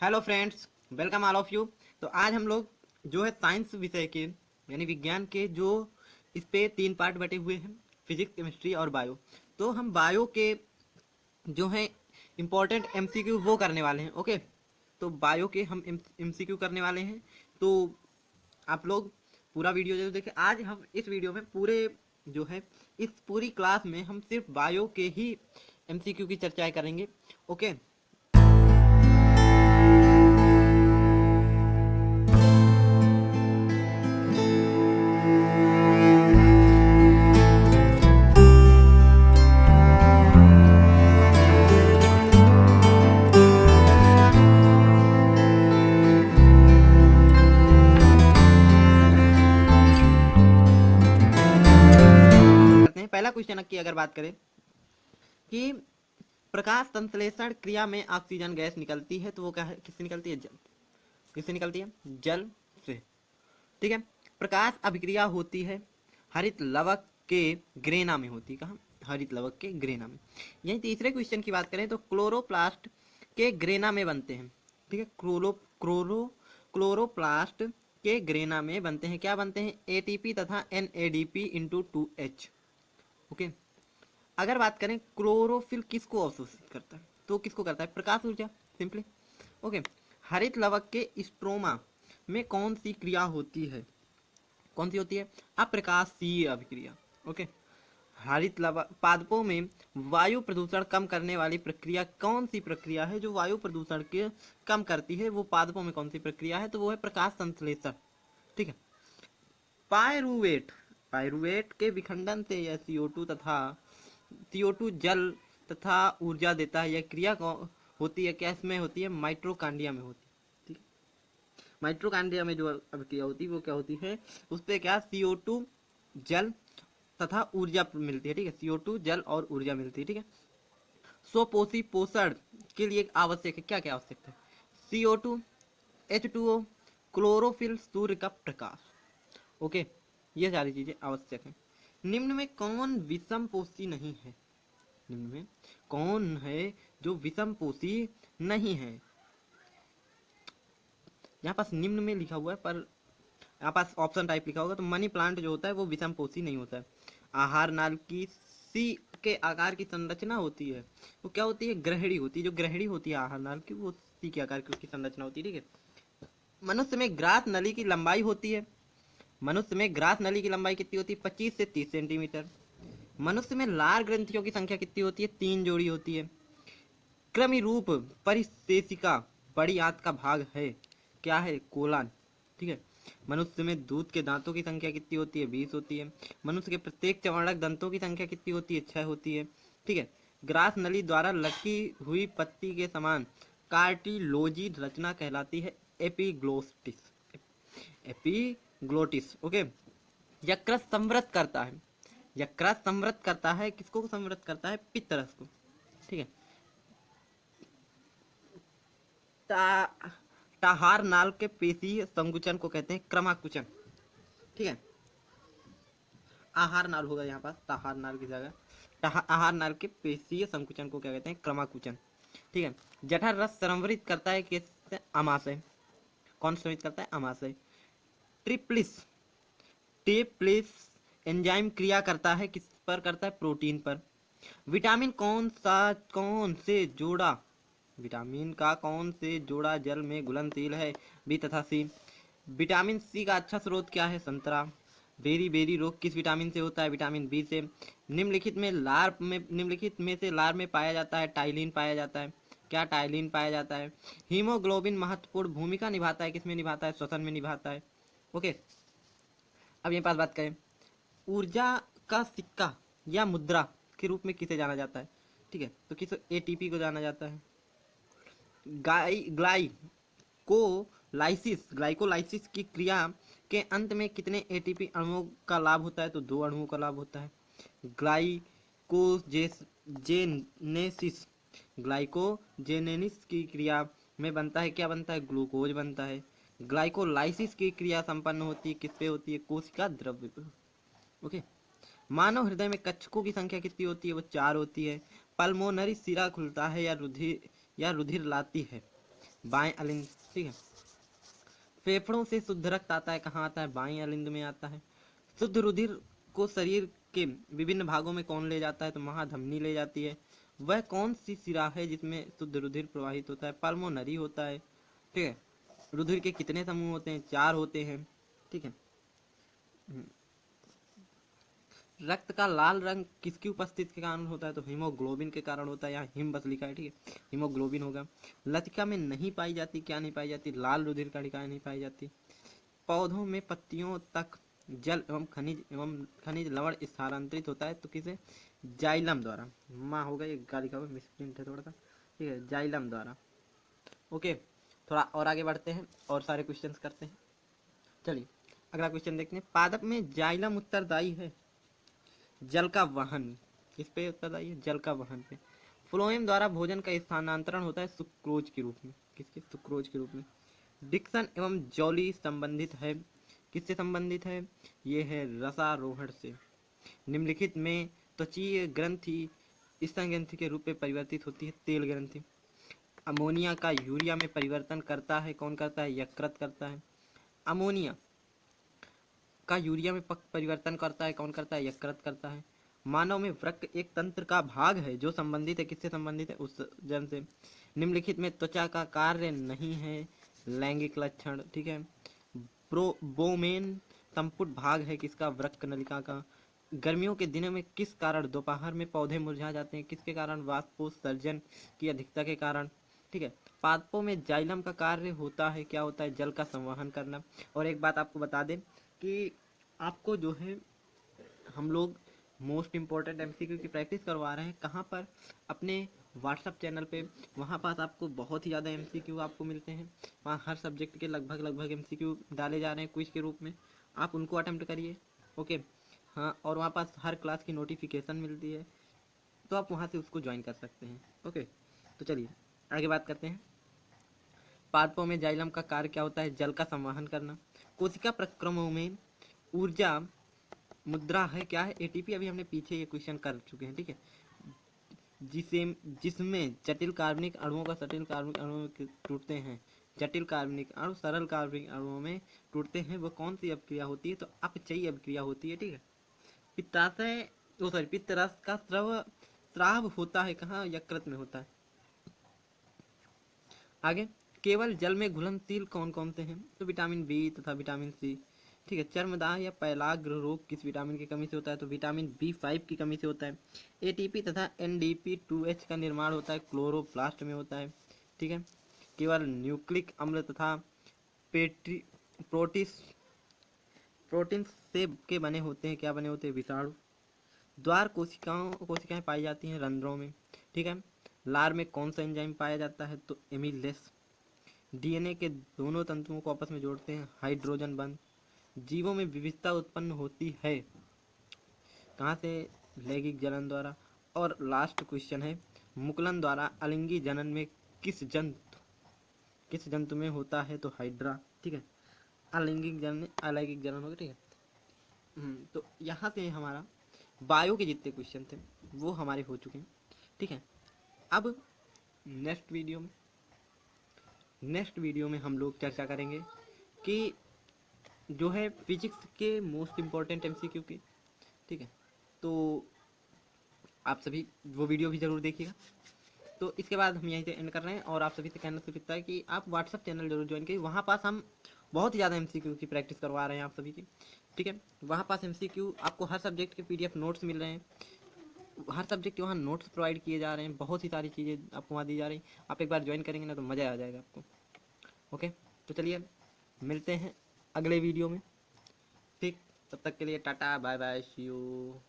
Hello friends, welcome all of you. तो आज हम लोग जो है साइंस विषय के यानी विज्ञान के जो इस पे 3 पार्ट बटे हुए हैं, फिजिक्स, केमिस्ट्री और बायो। तो हम बायो के जो है इम्पोर्टेंट एमसीक्यू वो करने वाले हैं। ओके, तो बायो के हम एमसीक्यू करने वाले हैं। तो आप लोग पूरा वीडियो जरूर देखें। आज हम इस वीडियो में पूरे जो है इस पूरी क्लास में हम सिर्फ बायो के ही एमसीक्यू की चर्चाएं करेंगे। ओके, करते हैं। पहला क्वेश्चन की अगर बात करें कि प्रकाश संश्लेषण क्रिया में ऑक्सीजन गैस निकलती है, तो वो क्या है, किससे निकलती है? जल। किससे निकलती है? जल से। ठीक है। प्रकाश अभिक्रिया होती है हरित लवक के ग्रेना में होती है। कहाँ? हरित लवक के ग्रेना में। यही तीसरे क्वेश्चन की बात करें तो क्लोरोप्लास्ट के ग्रेना में बनते हैं। ठीक है, क्लोरोप्लास्ट के ग्रेना में बनते हैं। क्या बनते हैं? एटीपी तथा एनएडीपी इंटू 2H। ओके, अगर बात करें क्लोरोफिल किसको अवशोषित करता है, तो किसको करता है? प्रकाश ऊर्जा, सिंपली। ओके, हरित लवक के स्ट्रोमा में कौन सी क्रिया होती है? कौन सी होती है? अप्रकाशीय अभिक्रिया। ओके, हरित लवक पादपों में वायु प्रदूषण कम करने वाली प्रक्रिया कौन सी प्रक्रिया है जो वायु प्रदूषण के कम करती है? वो पादपों में कौन सी प्रक्रिया है? तो वो है प्रकाश संश्लेषण। ठीक है। पायरुवेट पायरुवेट के विखंडन से यह CO2 जल तथा ऊर्जा देता है। यह क्रिया होती है क्या? इसमें होती है माइट्रोकांडिया में होती है। ठीक है, माइट्रोकांडिया में जो अभिक्रिया होती है वो क्या होती है? उस पे क्या? CO2 जल तथा ऊर्जा मिलती है। ठीक है, CO2 जल और ऊर्जा मिलती है। ठीक है, स्वपोषी पोषण के लिए आवश्यक है, क्या क्या आवश्यक है? CO2, H2O, क्लोरोफिल, सूर्य का प्रकाश। ओके, ये सारी चीजें आवश्यक हैं। निम्न में कौन विषम पोषी नहीं है? निम्न में कौन है जो विषम पोषी नहीं है? यहाँ पास निम्न में लिखा हुआ है, पर यहाँ पास ऑप्शन टाइप लिखा होगा, तो मनी प्लांट जो होता है वो विषम पोषी नहीं होता है। आहार नाल की सी के आकार की संरचना होती है, वो क्या होती है? ग्रहणी होती है। जो ग्रहणी होती है आहार नाल की, वो सी के आकार की उसकी संरचना होती है। ठीक है। मनुष्य में ग्रास नली की लंबाई होती है। मनुष्य में ग्रास नली की लंबाई कितनी होती है? 25 से 30 सेंटीमीटर। मनुष्य में लार ग्रंथियों की संख्या कितनी होती है? 3 जोड़ी होती है। कृमि रूप परिशेषिका बड़ी आंत का भाग है, क्या है? कोलान। ठीक है। मनुष्य में दूध के दांतों की संख्या कितनी होती है? 20 होती है। मनुष्य के प्रत्येक चर्वणक दंतों की संख्या कितनी होती है? 6 होती है। ठीक है। ग्रास नली द्वारा लटकी हुई पत्ती के समान कार्टिलोजी रचना कहलाती है एपिग्लोटिस। एपिग्लोटिस। ओके, यकृत समृद्ध करता है। यकृत समृद्ध करता है किसको? समृद्ध करता है पित्तरस को। ठीक है। ता, टाहार नाल के पेशीय संकुचन को कहते हैं क्रमाकुचन। ठीक है, आहार नाल होगा यहाँ पास, टाहार नाल की जगह। आहार नाल के पेशीय संकुचन को क्या कहते हैं? क्रमाकुचन। ठीक है। जठर रस संवरित करता है किससे? अमाशय। कौन संवरित करता है? अमाशय। ट्रिप्लिस टेप्लेस एंजाइम क्रिया करता है किस पर? करता है प्रोटीन पर। विटामिन कौन से जोड़ा विटामिन का कौन से जोड़ा जल में घुलनशील है? बी तथा सी। विटामिन सी का अच्छा स्रोत क्या है? संतरा। बेरी बेरी रोग किस विटामिन से होता है? विटामिन बी से। निम्नलिखित में से लार में पाया जाता है टाइलिन पाया जाता है। क्या? टाइलिन पाया जाता है। हीमोग्लोबिन महत्वपूर्ण भूमिका निभाता है, किसमें निभाता है? श्वसन में निभाता है। ओके, अब यहाँ पास बात करें, ऊर्जा का सिक्का या मुद्रा के रूप में किसे जाना जाता है? ठीक है, तो किस? एटीपी को जाना जाता है। ग्लाइकोलाइसिस की क्रिया के अंत में कितने एटीपी अणुओं का लाभ होता है? तो 2 अणुओं का लाभ होता है। ग्लाइकोजेनेसिस ग्लाइकोजेनेसिस की क्रिया में बनता है, क्या बनता है? ग्लूकोज बनता है। ग्लाइकोलाइसिस की क्रिया संपन्न होती है किस पे होती है? कोशिका द्रव्य पे। ओके, मानव हृदय में कक्षकों की संख्या कितनी होती है? वो 4 होती है। पल्मोनरी सिरा खुलता है या रुधिर लाती है? बाएं अलिंद, ठीक है। फेफड़ों से शुद्ध रक्त आता है, कहाँ आता है? बाएं अलिंद में आता है। शुद्ध रुधिर को शरीर के विभिन्न भागों में कौन ले जाता है? तो महाधमनी ले जाती है। वह कौन सी शिरा है जिसमें शुद्ध रुधिर प्रवाहित होता है? पल्मोनरी होता है, ठीक है। रुधिर के कितने समूह होते हैं? 4 होते हैं, ठीक है। रक्त का लाल रंग किसकी उपस्थिति के कारण होता है? तो हीमोग्लोबिन के कारण होता है। यहाँ हिम बस लिखा है, ठीक है, हीमोग्लोबिन होगा। लतिका में नहीं पाई जाती, क्या नहीं पाई जाती? लाल रुधिर कणिकाएं नहीं पाई जाती। पौधों में पत्तियों तक जल एवं खनिज लवण स्थानांतरित होता है, तो किसे? जाइलम द्वारा। माँ होगा ये गाली का मिसप्रिंट है थोड़ा सा, ठीक है, जाइलम द्वारा। ओके, थोड़ा और आगे बढ़ते हैं और सारे क्वेश्चंस करते हैं। चलिए अगला क्वेश्चन देखते हैं। पादप में जाइलम उत्तरदायी है जल का वहन, किस पे उत्तरदायी है? जल का वहन पे। फ्लोएम द्वारा भोजन का स्थानांतरण होता है सुक्रोज के रूप में, किसके? सुक्रोज के रूप में। डिक्सन एवं जॉली संबंधित है, किससे संबंधित है? ये है रसारोहण से। निम्नलिखित में त्वचीय ग्रंथि स्तन ग्रंथि के रूप में परिवर्तित होती है तेल ग्रंथि। अमोनिया का यूरिया में परिवर्तन करता है, कौन करता है? यकृत करता है। अमोनिया का यूरिया में परिवर्तन करता है, कौन करता है? यकृत करता है। मानव में वृक्क एक तंत्र का भाग है जो संबंधित है, किससे संबंधित है? उस जन से। निम्नलिखित में त्वचा का कार्य नहीं है लैंगिक लक्षण, ठीक है। बोमेन संपुट भाग है किसका? वृक्क नलिका का। गर्मियों के दिनों में किस कारण दोपहर में पौधे मुरझा जाते हैं? किसके कारण? वाष्पोत्सर्जन की अधिकता के कारण, ठीक है। पादपों में जाइलम का कार्य होता है, क्या होता है? जल का संवहन करना। और एक बात आपको बता दें कि आपको जो है हम लोग मोस्ट इम्पोर्टेंट एमसीक्यू की प्रैक्टिस करवा रहे हैं, कहाँ पर? अपने व्हाट्सअप चैनल पे। वहाँ पास आपको बहुत ही ज़्यादा एमसीक्यू आपको मिलते हैं। वहाँ हर सब्जेक्ट के लगभग एमसीक्यू डाले जा रहे हैं क्विज के रूप में, आप उनको अटेम्प्ट करिए, ओके। हाँ, और वहाँ पास हर क्लास की नोटिफिकेशन मिलती है, तो आप वहाँ से उसको ज्वाइन कर सकते हैं, ओके। तो चलिए आगे बात करते हैं। पादपों में जाइलम का कार्य क्या होता है? जल का संवहन करना। कोशिका प्रक्रमों में ऊर्जा मुद्रा है, क्या है? एटीपी। अभी हमने पीछे ये क्वेश्चन कर चुके हैं, ठीक है। जिसमें जटिल कार्बनिक अणुओं का जटिल कार्बनिक अणुओं में टूटते हैं, जटिल कार्बनिक अणु सरल कार्बनिक अणुओं में टूटते हैं, वो कौन सी अभिक्रिया होती है? तो अपचयी अभिक्रिया होती है, ठीक है। पित्ताशय पित्तरस का स्राव होता है, कहाँ? यकृत में होता है। आगे, केवल जल में घुलनशील कौन कौन से हैं? तो विटामिन बी तथा विटामिन सी, ठीक है। चर्मदाह या पैलाग्र रोग किस विटामिन की कमी से होता है? तो विटामिन B5 की कमी से होता है। एटीपी तथा NDP2H का निर्माण होता है क्लोरोप्लास्ट में होता है, ठीक है। केवल न्यूक्लिक अम्ल तथा प्रोटीस प्रोटीन से के बने होते हैं, क्या बने होते हैं? विषाणु। द्वार कोशिकाएं पाई जाती हैं रंध्रों में, ठीक है। लार में कौन सा एंजाइम पाया जाता है? तो एमिलेस। डीएनए के दोनों तंतुओं को आपस में जोड़ते हैं हाइड्रोजन बंध। जीवों में विविधता उत्पन्न होती है, कहाँ से? लैंगिक जनन द्वारा। और लास्ट क्वेश्चन है, मुकुलन द्वारा अलिंगी जनन में किस जंतु में होता है? तो हाइड्रा, ठीक है। अलैंगिक जनन होगा, ठीक है। तो यहाँ से हमारा बायो के जितने क्वेश्चन थे वो हमारे हो चुके हैं, ठीक है। अब नेक्स्ट वीडियो में हम लोग चर्चा करेंगे कि जो है फिजिक्स के मोस्ट इम्पोर्टेंट एमसीक्यू की, ठीक है। तो आप सभी वो वीडियो भी ज़रूर देखिएगा। तो इसके बाद हम यहीं से एंड कर रहे हैं, और आप सभी से कहना सिर्फ इतना है कि आप व्हाट्सअप चैनल जरूर ज्वाइन करिए। वहाँ पास हम बहुत ही ज़्यादा एमसीक्यू की प्रैक्टिस करवा रहे हैं आप सभी की, ठीक है। वहाँ पास एमसीक्यू आपको हर सब्जेक्ट के PDF नोट्स मिल रहे हैं, हर सब्जेक्ट के वहाँ नोट्स प्रोवाइड किए जा रहे हैं, बहुत ही सारी चीज़ें आपको वहाँ दी जा रही हैं। आप एक बार ज्वाइन करेंगे ना तो मज़ा आ जाएगा आपको, ओके। तो चलिए मिलते हैं अगले वीडियो में, ठीक। तब तक के लिए ta-ta bye bye, see you.